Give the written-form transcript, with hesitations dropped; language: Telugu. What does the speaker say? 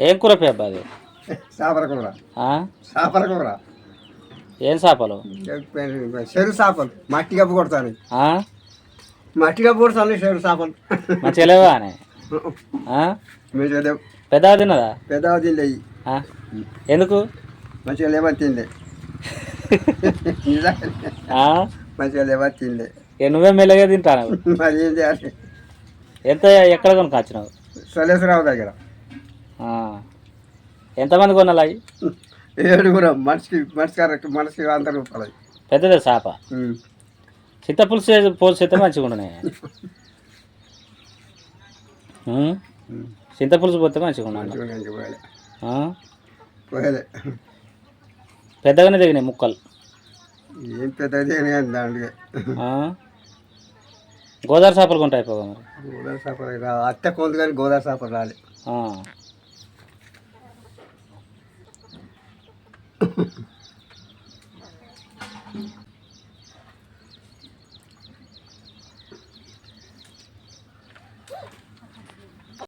ఏం కూర పేప అది? చేపల కూర. ఆ? చేపల కూర. ఏం చేపలు? చెరువు చేపలు మట్టి కప్పు కొడతాను. ఆ? మట్టి కప్పు కొడతాను చెరువు చేపలు. మంచిగా లేవా అని మంచిగా లేవు. పెద్దగా తిన్నదా? పెద్దగా తిండే. ఎందుకు మంచిగా లేవని తిండే. మంచిగా లేవని తిండే. నువ్వే మెల్లగా తింటాను. మరి ఏం చేయాలి? ఎంత ఎక్కడ కొనుకొచ్చినావు? సలేశ్వరరావు దగ్గర. ఎంతమంది కొనాలి అవి? 7 మనిషికి 100 రూపాయలు. పెద్దదే చేప. చింతపులుసు పోల్చితే మంచిగా ఉన్నాయి. చింతపులుసు పోతే మంచిగా ఉన్నాయి. పెద్దగానే దిగినాయి ముక్కలు. ఏం పెద్దగా దిగినాయి దాంట్లో. గోదావరి చేపలు కొంటాయి. గోదావరి చేపలు అత్తే కొంది కానీ గోదావరి చేపలు రాలే.